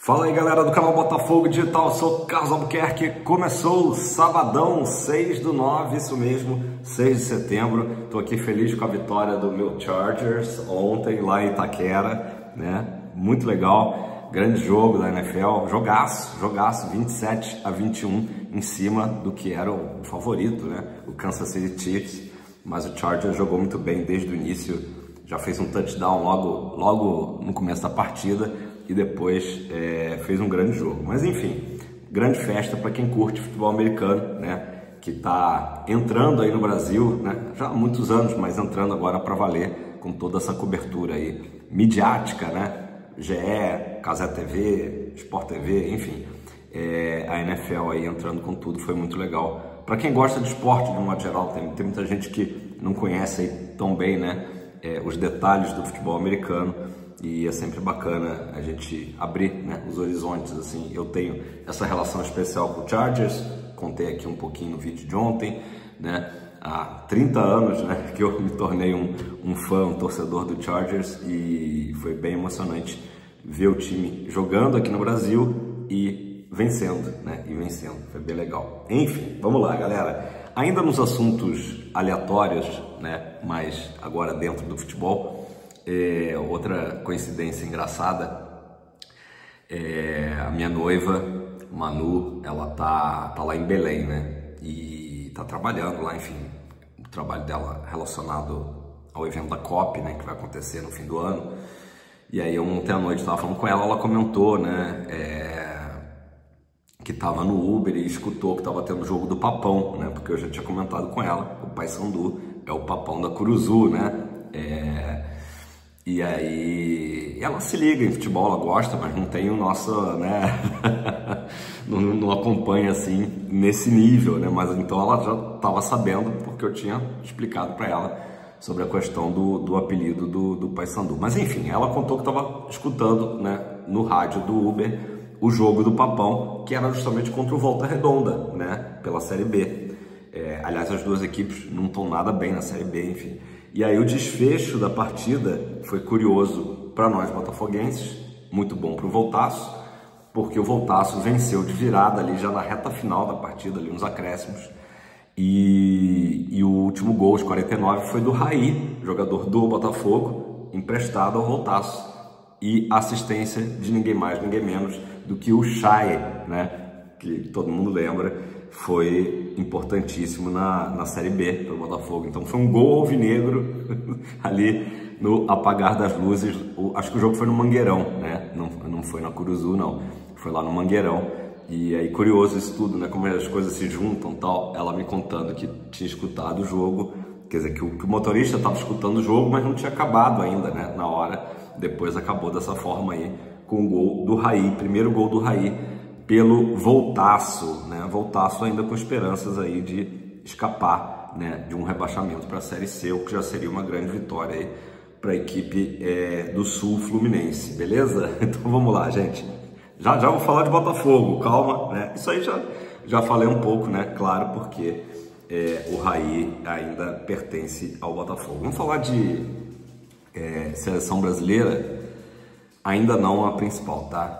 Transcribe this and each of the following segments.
Fala aí galera do canal Botafogo Digital, eu sou Carlos Albuquerque. Começou o sabadão, 6/9, isso mesmo, 6 de setembro. Tô aqui feliz com a vitória do meu Chargers ontem lá em Itaquera, né? Muito legal, grande jogo da NFL, jogaço, 27-21 em cima do que era o favorito, né? O Kansas City Chiefs, mas o Chargers jogou muito bem desde o início, já fez um touchdown logo no começo da partida, e depois fez um grande jogo. Mas enfim, grande festa para quem curte futebol americano, né? Que está entrando aí no Brasil, né? Já há muitos anos, mas entrando agora para valer com toda essa cobertura aí midiática, né? GE, Cazé TV, Sport TV, enfim, a NFL aí entrando com tudo, foi muito legal. Para quem gosta de esporte de um modo geral, tem muita gente que não conhece aí tão bem, né? Os detalhes do futebol americano. E é sempre bacana a gente abrir, né, os horizontes, assim. Eu tenho essa relação especial com o Chargers, contei aqui um pouquinho no vídeo de ontem, né? Há 30 anos, né, que eu me tornei um fã, um torcedor do Chargers, e foi bem emocionante ver o time jogando aqui no Brasil e vencendo, né? E vencendo, foi bem legal. Enfim, vamos lá, galera. Ainda nos assuntos aleatórios, né, mas agora dentro do futebol, outra coincidência engraçada, a minha noiva, Manu, ela tá lá em Belém, né? E tá trabalhando lá, enfim, o trabalho dela relacionado ao evento da COP, né? Que vai acontecer no fim do ano. E aí ontem à noite eu tava falando com ela comentou, né? Que tava no Uber e escutou que tava tendo o jogo do Papão, né? Porque eu já tinha comentado com ela, o Paysandu é o Papão da Curuzu, né? E aí, ela se liga em futebol, ela gosta, mas não tem o nosso, né, não acompanha assim, nesse nível, né, mas então ela já estava sabendo, porque eu tinha explicado para ela sobre a questão do apelido do Paysandu. Mas enfim, ela contou que estava escutando, né, no rádio do Uber, o jogo do Papão, que era justamente contra o Volta Redonda, né, pela Série B. Aliás, as duas equipes não estão nada bem na Série B, enfim. E aí o desfecho da partida foi curioso para nós botafoguenses, muito bom para o Voltaço, porque o Voltaço venceu de virada ali já na reta final da partida, ali nos acréscimos, e o último gol, os 49, foi do Raí, jogador do Botafogo, emprestado ao Voltaço, e assistência de ninguém mais, ninguém menos do que o Chay, né, que todo mundo lembra, foi importantíssimo na Série B para o Botafogo. Então foi um gol alvinegro ali no apagar das luzes. Acho que o jogo foi no Mangueirão, né? Não foi na Curuzu, não. Foi lá no Mangueirão. E aí, curioso isso tudo, né? Como as coisas se juntam e tal. Ela me contando que tinha escutado o jogo, quer dizer, que o motorista estava escutando o jogo, mas não tinha acabado ainda, né? Na hora. Depois acabou dessa forma aí, com o gol do Raí, primeiro gol do Raí, pelo Voltaço, né? Voltaço ainda com esperanças aí de escapar, né, de um rebaixamento para a Série C, o que já seria uma grande vitória aí para a equipe do Sul Fluminense, beleza? Então vamos lá, gente. Já vou falar de Botafogo, calma, né? Isso aí já falei um pouco, né? Claro, porque o Raí ainda pertence ao Botafogo. Vamos falar de seleção brasileira, ainda não a principal, tá?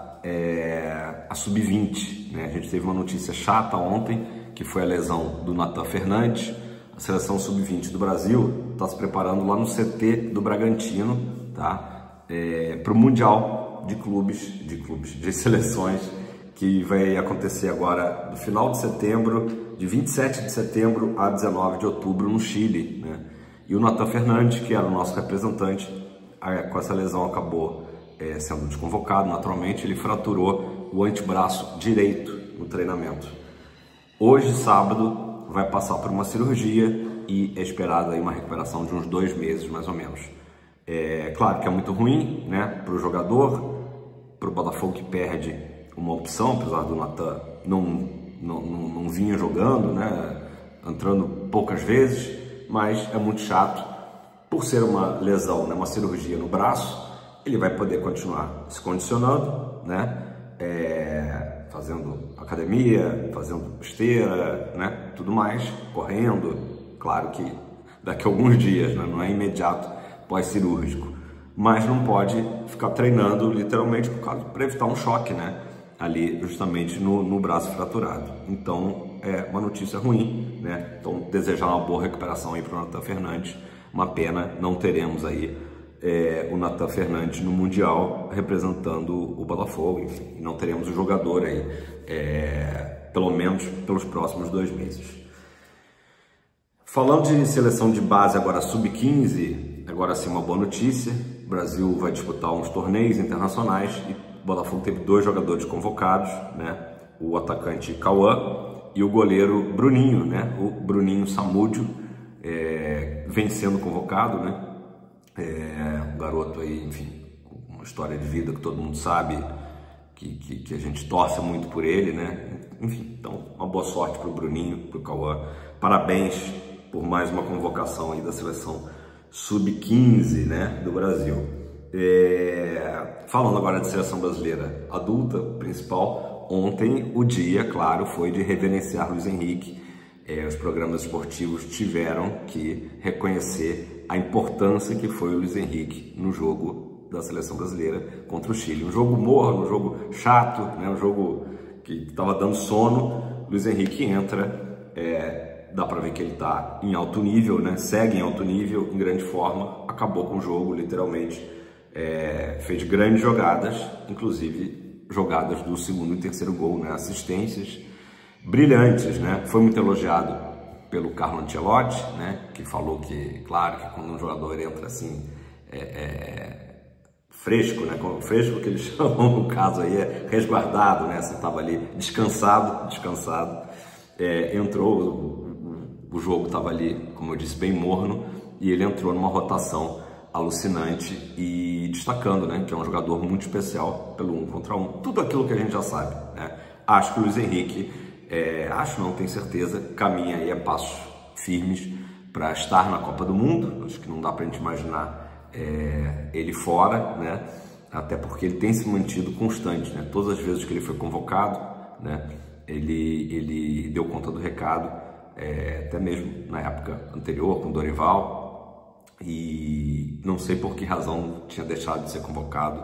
A Sub-20, né? A gente teve uma notícia chata ontem, que foi a lesão do Nathan Fernandes. A seleção Sub-20 do Brasil está se preparando lá no CT do Bragantino, tá? Para o Mundial de seleções, que vai acontecer agora no final de setembro, de 27 de setembro a 19 de outubro no Chile, né? E o Nathan Fernandes, que era o nosso representante, com essa lesão acabou sendo desconvocado, naturalmente. Ele fraturou o antebraço direito no treinamento. Hoje, sábado, vai passar por uma cirurgia e é esperada aí uma recuperação de uns 2 meses, mais ou menos. Claro que é muito ruim, né, para o jogador, para o Botafogo, que perde uma opção, apesar do Nathan não vinha jogando, né, entrando poucas vezes, mas é muito chato. Por ser uma lesão, né, uma cirurgia no braço, ele vai poder continuar se condicionando, né? Fazendo academia, fazendo esteira, né? Tudo mais, correndo. Claro que daqui a alguns dias, né? Não é imediato pós-cirúrgico. mas não pode ficar treinando literalmente para evitar um choque, né? Ali justamente no braço fraturado. Então é uma notícia ruim, né? Então desejar uma boa recuperação aí para o Nathan Fernandes. Uma pena, não teremos aí o Nathan Fernandes no Mundial representando o Botafogo, enfim, não teremos o jogador aí, pelo menos pelos próximos 2 meses. Falando de seleção de base agora sub-15, agora sim uma boa notícia, o Brasil vai disputar uns torneios internacionais e o Botafogo teve 2 jogadores convocados, né? O atacante Cauã e o goleiro Bruninho, né? O Bruninho Samúdio vem sendo convocado, né? Um garoto aí, enfim, com uma história de vida que todo mundo sabe, que a gente torce muito por ele, né? Enfim, então uma boa sorte para o Bruninho, para o Cauã. Parabéns por mais uma convocação aí da seleção sub-15, né, do Brasil. Falando agora de seleção brasileira adulta, principal, ontem o dia, claro, foi de reverenciar Luiz Henrique. Os programas esportivos tiveram que reconhecer a importância que foi o Luiz Henrique no jogo da seleção brasileira contra o Chile. Um jogo morno, um jogo chato, né, um jogo que estava dando sono. Luiz Henrique entra, dá para ver que ele está em alto nível, né? Segue em alto nível, em grande forma, acabou com o jogo, literalmente, fez grandes jogadas, inclusive jogadas do segundo e terceiro gol, né? Assistências brilhantes, né? Foi muito elogiado pelo Carlo Ancelotti, né? Que falou que, claro, que quando um jogador entra assim, fresco, né? Fresco que eles chamam, no caso aí, resguardado, né? Você estava ali descansado, entrou, o jogo estava ali, como eu disse, bem morno, e ele entrou numa rotação alucinante e destacando, né? Que é um jogador muito especial pelo 1 contra 1, tudo aquilo que a gente já sabe, né? Acho que o Luiz Henrique, tenho certeza, caminha aí a passos firmes para estar na Copa do Mundo. Acho que não dá para a gente imaginar ele fora, né? Até porque ele tem se mantido constante, né? Todas as vezes que ele foi convocado, né? Ele deu conta do recado, até mesmo na época anterior com o Dorival, e não sei por que razão tinha deixado de ser convocado,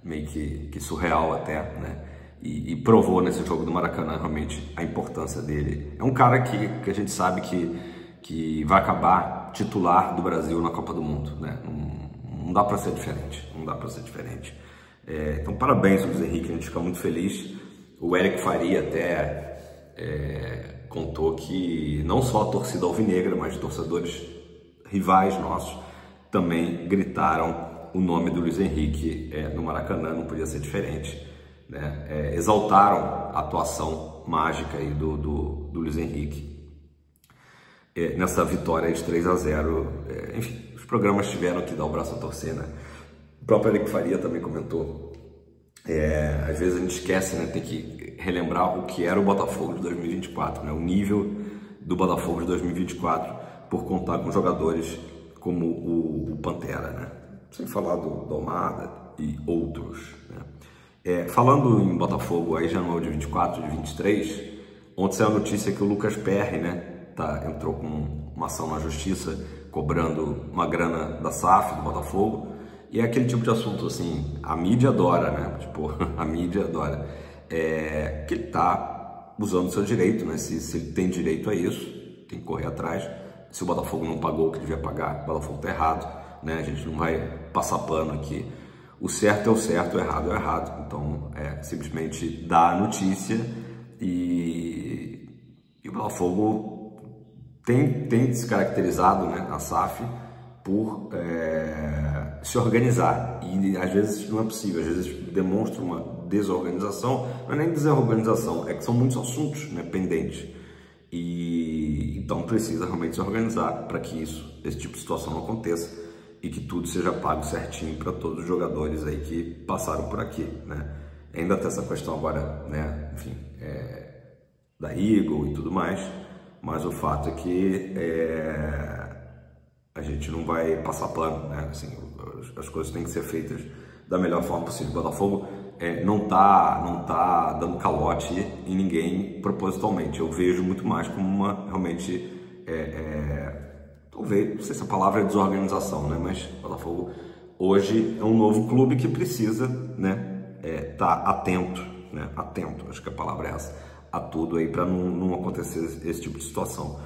meio que surreal até, né? E provou nesse jogo do Maracanã realmente a importância dele. É um cara que a gente sabe que vai acabar titular do Brasil na Copa do Mundo, né? Não dá para ser diferente, não dá para ser diferente. Então parabéns, Luiz Henrique, a gente fica muito feliz. O Eric Faria até contou que não só a torcida alvinegra, mas torcedores rivais nossos também gritaram o nome do Luiz Henrique no Maracanã, não podia ser diferente, né? Exaltaram a atuação mágica aí do Luiz Henrique nessa vitória de 3-0. Enfim, os programas tiveram que dar o braço a torcer, né? O próprio Eric Faria também comentou. Às vezes a gente esquece, né? Tem que relembrar o que era o Botafogo de 2024, né? O nível do Botafogo de 2024 por contar com jogadores como o Pantera, né? Sem falar do Almada e outros, né? Falando em Botafogo, aí já não é o de 24, de 23, ontem saiu a notícia que o Lucas Perry, né? Entrou com uma ação na justiça cobrando uma grana da SAF, do Botafogo. E é aquele tipo de assunto, assim, a mídia adora, né? Tipo, a mídia adora. Que ele tá usando o seu direito, né? Se ele tem direito a isso, tem que correr atrás. Se o Botafogo não pagou o que devia pagar, o Botafogo tá errado, né? A gente não vai passar pano aqui. O certo é o certo, o errado é o errado. Então, simplesmente dar a notícia e o Botafogo tem se caracterizado, né, a SAF, por se organizar, e às vezes não é possível, às vezes demonstra uma desorganização. Não é nem desorganização, é que são muitos assuntos, né, pendentes, e então precisa realmente se organizar para que esse tipo de situação não aconteça e que tudo seja pago certinho para todos os jogadores aí que passaram por aqui, né? Ainda tem essa questão agora, né, enfim, da Eagle e tudo mais, mas o fato é que a gente não vai passar pano, né? Assim, as coisas têm que ser feitas da melhor forma possível. O Botafogo não tá dando calote em ninguém propositalmente. Eu vejo muito mais como realmente talvez, não sei se a palavra é desorganização, né? Mas o Botafogo hoje é um novo clube que precisa, né, tá atento, né? Atento, acho que a palavra é essa, a tudo aí para não acontecer esse tipo de situação.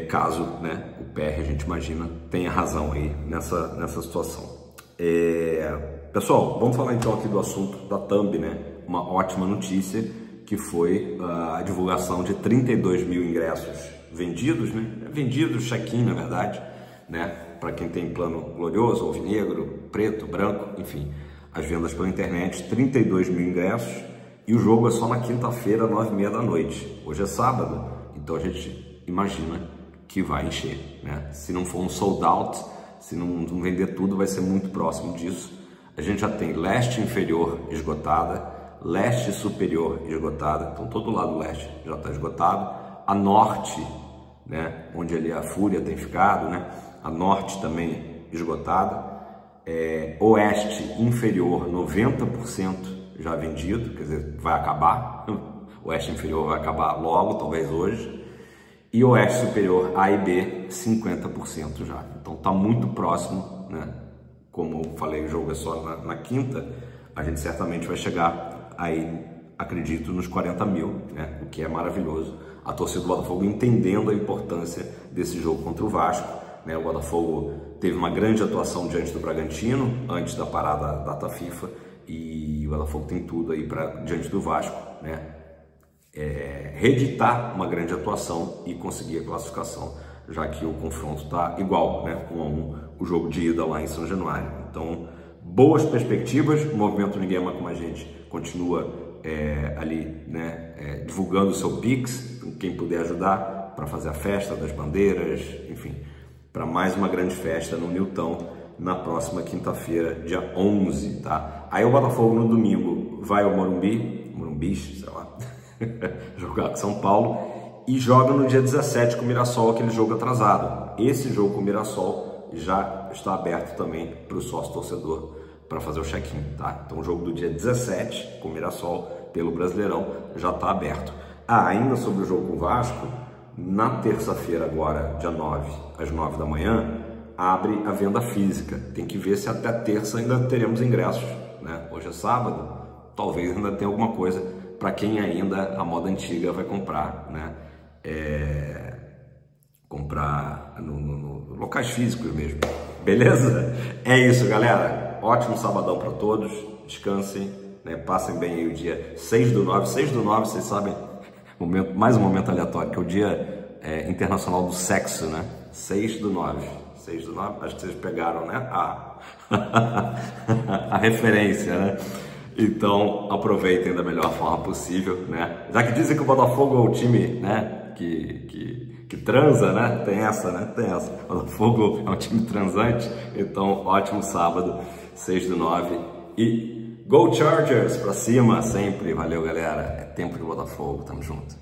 Caso, né, o PR, a gente imagina, tenha razão aí nessa situação. Pessoal, vamos falar então aqui do assunto da Thumb, né? Uma ótima notícia que foi a divulgação de 32 mil ingressos vendidos, né? Vendidos, check-in, na verdade, né? Para quem tem plano glorioso, alvinegro, preto, branco, enfim, as vendas pela internet, 32 mil ingressos, e o jogo é só na quinta-feira, 9h30 da noite. Hoje é sábado, então a gente imagina que vai encher, né? Se não for um sold out, se não vender tudo, vai ser muito próximo disso. A gente já tem leste inferior esgotada, leste superior esgotada, então todo lado leste já está esgotado. A norte, né, onde ali a Fúria tem ficado, né, a norte também esgotada. Oeste inferior, 90% já vendido, quer dizer, vai acabar. O oeste inferior vai acabar logo, talvez hoje. E o oeste superior A e B, 50% já. Então está muito próximo, né? Como eu falei, o jogo é só na quinta, a gente certamente vai chegar aí, acredito, nos 40 mil, né? O que é maravilhoso. A torcida do Botafogo entendendo a importância desse jogo contra o Vasco, né? O Botafogo teve uma grande atuação diante do Bragantino, antes da parada da data FIFA, e o Botafogo tem tudo aí para diante do Vasco, né? Reeditar uma grande atuação e conseguir a classificação, já que o confronto está igual, né? 1-1, o jogo de ida lá em São Januário. Então, boas perspectivas. O movimento Ninguém Ama Como a Gente continua ali, né? Divulgando o seu Pix, quem puder ajudar para fazer a festa das bandeiras, enfim, para mais uma grande festa no Newton na próxima quinta-feira, dia 11, tá? Aí o Botafogo no domingo vai ao Morumbi, sei lá, jogar com São Paulo, e joga no dia 17 com o Mirassol, aquele jogo atrasado. Esse jogo com o Mirassol já está aberto também para o sócio torcedor para fazer o check-in, tá? Então o jogo do dia 17 com o Mirassol pelo Brasileirão já está aberto. Ainda sobre o jogo com o Vasco, na terça-feira agora, dia 9, às 9 da manhã, abre a venda física. Tem que ver se até terça ainda teremos ingressos, né? Hoje é sábado, talvez ainda tenha alguma coisa para quem ainda, a moda antiga, vai comprar, né? Comprar no locais físicos mesmo. Beleza? É isso, galera. Ótimo sabadão para todos. Descansem, né? Passem bem aí o dia 6/9. 6/9, vocês sabem, mais um momento aleatório, que é o dia internacional do sexo, né? 6/9. 6/9, acho que vocês pegaram, né? A referência, né? Então, aproveitem da melhor forma possível, né? Já que dizem que o Botafogo é o time, né, que transa, né? Tem essa, né? Tem essa. O Botafogo é um time transante. Então, ótimo sábado, 6/9. E Go Chargers pra cima sempre. Valeu, galera. É tempo de Botafogo. Tamo junto.